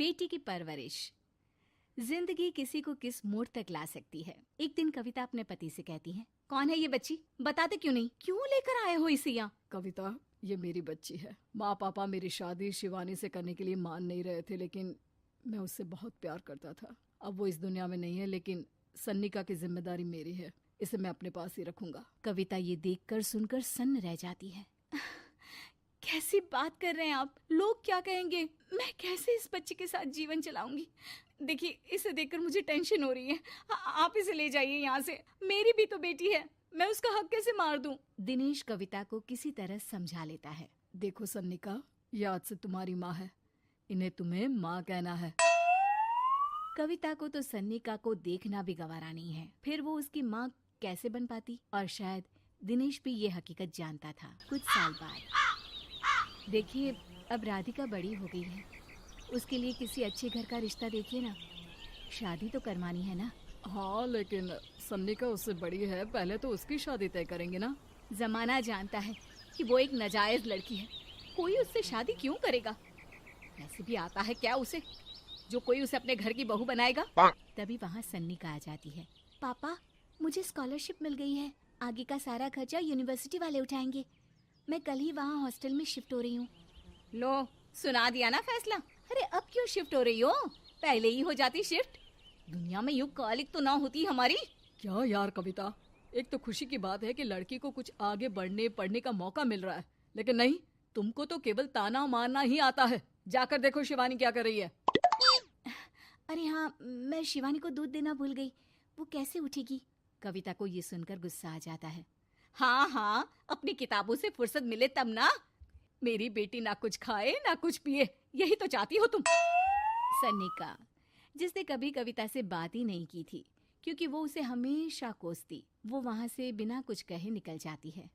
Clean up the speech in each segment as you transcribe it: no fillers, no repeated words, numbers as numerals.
बेटी की परवरिश। जिंदगी किसी को किस मोड़ तक ला सकती है। एक दिन कविता अपने पति से कहती है, कौन है ये बच्ची, बताते क्यों नहीं, क्यों लेकर आए हो इसे यहाँ? कविता, ये मेरी बच्ची है। माँ पापा मेरी शादी शिवानी से करने के लिए मान नहीं रहे थे, लेकिन मैं उससे बहुत प्यार करता था। अब वो इस दुनिया में नहीं है, लेकिन सन्निका की जिम्मेदारी मेरी है। इसे मैं अपने पास ही रखूंगा। कविता ये देखकर सुनकर सन्न रह जाती है। कैसी बात कर रहे हैं आप? लोग क्या कहेंगे? मैं कैसे इस बच्चे के साथ जीवन चलाऊंगी? देखिए, इसे देखकर मुझे टेंशन हो रही है। आप इसे ले जाइए यहाँ से। मेरी भी तो बेटी है, मैं उसका हक कैसे मार दूं? दिनेश कविता को किसी तरह समझा लेता है। देखो सन्निका, ये आज से तुम्हारी माँ है, इन्हें तुम्हें माँ कहना है। कविता को तो सन्निका को देखना भी गवारा नहीं है, फिर वो उसकी माँ कैसे बन पाती? और शायद दिनेश भी ये हकीकत जानता था। कुछ साल बाद देखिए, अब राधिका बड़ी हो गई है, उसके लिए किसी अच्छे घर का रिश्ता देखिए ना। शादी तो करवानी है ना? हाँ, लेकिन सन्निका उससे बड़ी है, पहले तो उसकी शादी तय करेंगे ना। जमाना जानता है कि वो एक नाजायज लड़की है, कोई उससे शादी क्यों करेगा? ऐसे भी आता है क्या उसे, जो कोई उसे अपने घर की बहू बनाएगा? तभी वहाँ सन्निका आ जाती है। पापा, मुझे स्कॉलरशिप मिल गई है, आगे का सारा खर्चा यूनिवर्सिटी वाले उठाएंगे। मैं कल ही वहाँ हॉस्टल में शिफ्ट हो रही हूँ। लो, सुना दिया ना फैसला। अरे अब क्यों शिफ्ट हो रही हो? पहले ही हो जाती शिफ्ट। दुनिया में यूं कालिक तो ना होती हमारी। क्या यार कविता, एक तो खुशी की बात है कि लड़की को कुछ आगे बढ़ने पढ़ने का मौका मिल रहा है, लेकिन नहीं, तुमको तो केवल ताना मारना ही आता है। जाकर देखो शिवानी क्या कर रही है। अरे हाँ, मैं शिवानी को दूध देना भूल गई, वो कैसे उठेगी? कविता को ये सुनकर गुस्सा आ जाता है। हाँ हाँ, अपनी किताबों से फुर्सत मिले तब ना। मेरी बेटी ना कुछ खाए ना कुछ पिए, यही तो चाहती हो तुम। सन्निका, जिसने कभी कविता से बात ही नहीं की थी, क्योंकि वो उसे हमेशा कोसती, वो वहाँ से बिना कुछ कहे निकल जाती है।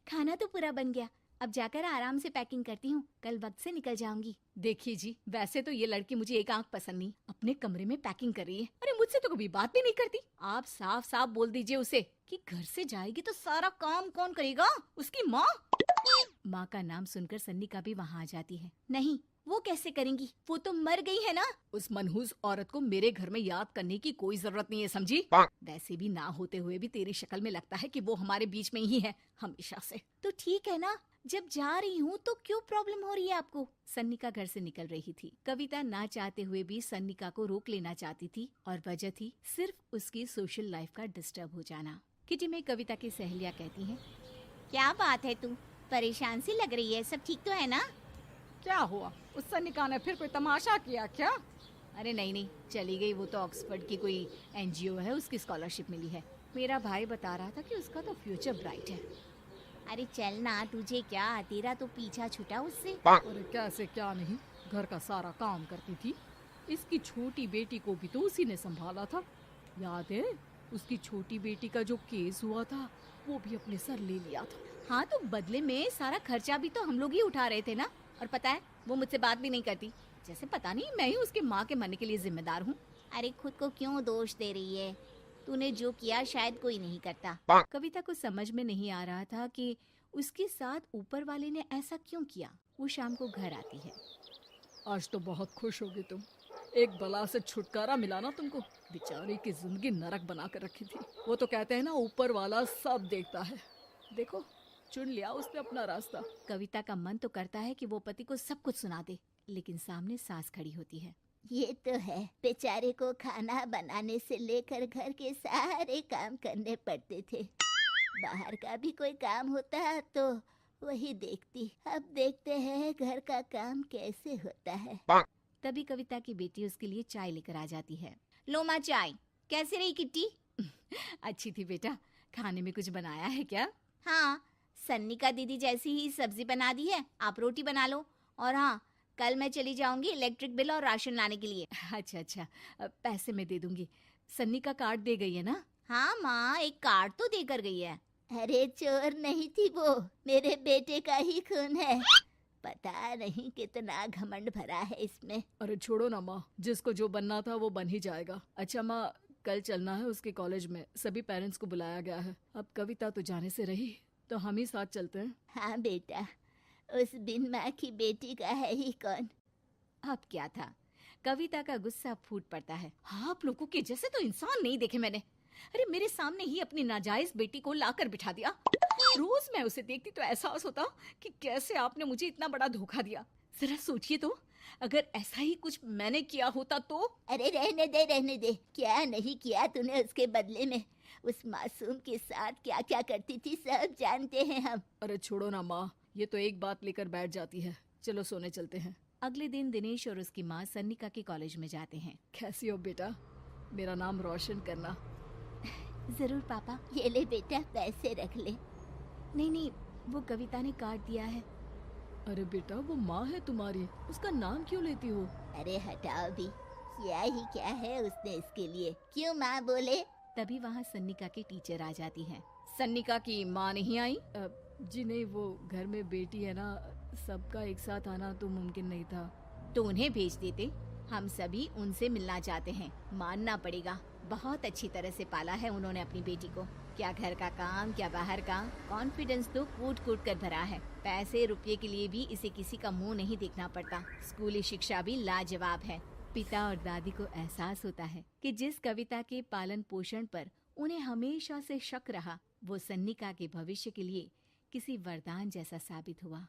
खाना तो पूरा बन गया, अब जाकर आराम से पैकिंग करती हूँ, कल वक्त से निकल जाऊंगी। देखिए जी, वैसे तो ये लड़की मुझे एक आंख पसंद नहीं, अपने कमरे में पैकिंग कर रही है। अरे मुझसे तो कभी बात भी नहीं करती। आप साफ साफ बोल दीजिए उसे कि घर से जाएगी तो सारा काम कौन करेगा? उसकी माँ। माँ का नाम सुनकर सन्निका भी वहाँ आ जाती है। नहीं, वो कैसे करेंगी, वो तो मर गई है ना। उस मनहूस औरत को मेरे घर में याद करने की कोई जरूरत नहीं है, समझी? वैसे भी ना होते हुए भी तेरी शक्ल में लगता है कि वो हमारे बीच में ही है हमेशा से। तो ठीक है ना, जब जा रही हूँ तो क्यों प्रॉब्लम हो रही है आपको? सन्निका घर से निकल रही थी। कविता ना चाहते हुए भी सन्निका को रोक लेना चाहती थी, और वजह थी सिर्फ उसकी सोशल लाइफ का डिस्टर्ब हो जाना। किटी में कविता की सहेलियाँ कहती हैं, क्या बात है, तू परेशान सी लग रही है, सब ठीक तो है ना? क्या हुआ, उस सन्निका ने फिर कोई तमाशा किया क्या? अरे नहीं नहीं, चली गई, वो तो ऑक्सफोर्ड की कोई NGO है, उसकी स्कॉलरशिप मिली है। मेरा भाई बता रहा था कि उसका तो फ्यूचर ब्राइट है। अरे चल ना, तुझे क्या, तेरा तो पीछा छूटा उससे। अरे कैसे क्या नहीं, घर का सारा काम करती थी। इसकी छोटी बेटी को भी तो उसी ने संभाला था, याद है? उसकी छोटी बेटी का जो केस हुआ था, वो भी अपने सर ले लिया था। हाँ, तो बदले में सारा खर्चा भी तो हम लोग ही उठा रहे थे ना। और पता है, वो मुझसे बात भी नहीं करती, जैसे पता नहीं मैं ही उसके माँ के मरने के लिए जिम्मेदार हूँ। अरे खुद को क्यों दोष दे रही है? तूने जो किया शायद कोई नहीं करता। कविता को समझ में नहीं आ रहा था कि उसके साथ ऊपर वाले ने ऐसा क्यों किया। वो शाम को घर आती है। आज तो बहुत खुश होगी तुम, एक बला से छुटकारा मिला ना तुमको। बेचारी की जिंदगी नरक बना कर रखी थी। वो तो कहते हैं ना, ऊपर वाला सब देखता है। देखो, चुन लिया उसने अपना रास्ता। कविता का मन तो करता है कि वो पति को सब कुछ सुना दे, लेकिन सामने सास खड़ी होती है। ये तो है, बेचारे को खाना बनाने से लेकर घर के सारे काम करने पड़ते थे। बाहर का भी कोई काम होता तो वही देखती। अब देखते हैं घर का काम कैसे होता है। तभी कविता की बेटी उसके लिए चाय लेकर आ जाती है। लो माँ चाय, कैसी रही किट्टी? अच्छी थी बेटा, खाने में कुछ बनाया है क्या? हाँ, सन्निका दीदी जैसी ही सब्जी बना दी है, आप रोटी बना लो। और हाँ, कल मैं चली जाऊंगी इलेक्ट्रिक बिल और राशन लाने के लिए। अच्छा अच्छा, पैसे मैं दे दूंगी। सन्नी का कार्ड दे गई है ना? हाँ माँ, एक कार्ड तो देकर गई है। अरे चोर नहीं थी वो, मेरे बेटे का ही खून है। पता नहीं कितना घमंड भरा है इसमें। अरे छोड़ो ना माँ, जिसको जो बनना था वो बन ही जाएगा। अच्छा माँ, कल चलना है उसके कॉलेज में, सभी पेरेंट्स को बुलाया गया है। अब कविता तो जाने से रही, तो हम ही साथ चलते हैं। हाँ बेटा, उस बिन माँ की बेटी का है ही कौन। अब क्या था, कविता का गुस्सा फूट पड़ता है। हाँ, आप लोगों के जैसे तो इंसान नहीं देखे मैंने। अरे मेरे सामने ही अपनी नाजायज बेटी को लाकर बिठा दिया। रोज मैं उसे देखती तो एहसास होता कि कैसे आपने मुझे इतना बड़ा धोखा दिया। जरा सोचिए तो, अगर ऐसा ही कुछ मैंने किया होता तो। अरे रहने दे, क्या नहीं किया तूने उसके बदले में। उस मासूम के साथ क्या क्या करती थी सब जानते हैं हम। अरे छोड़ो ना माँ, ये तो एक बात लेकर बैठ जाती है। चलो सोने चलते हैं। अगले दिन दिनेश और उसकी माँ सन्निका के कॉलेज में जाते हैं। कैसी हो बेटा, मेरा नाम रोशन करना। जरूर पापा, ये ले बेटा पैसे रख ले। नहीं, वो कविता ने काट दिया है। अरे बेटा, वो माँ है तुम्हारी, उसका नाम क्यों लेती हो? अरे हटाओ भी, क्या ही क्या है उसने इसके लिए, क्यों माँ बोले। तभी वहाँ सन्निका की टीचर आ जाती हैं। सन्निका की माँ नहीं आई? जी नहीं, वो घर में बेटी है ना, सबका एक साथ आना तो मुमकिन नहीं था। तो उन्हें भेज देते, हम सभी उनसे मिलना चाहते हैं। मानना पड़ेगा, बहुत अच्छी तरह से पाला है उन्होंने अपनी बेटी को। क्या घर का काम, क्या बाहर का, कॉन्फिडेंस तो कूट कूट कर भरा है। पैसे रुपये के लिए भी इसे किसी का मुंह नहीं देखना पड़ता। स्कूली शिक्षा भी लाजवाब है। पिता और दादी को एहसास होता है कि जिस कविता के पालन पोषण पर उन्हें हमेशा से शक रहा, वो सन्निका के भविष्य के लिए किसी वरदान जैसा साबित हुआ।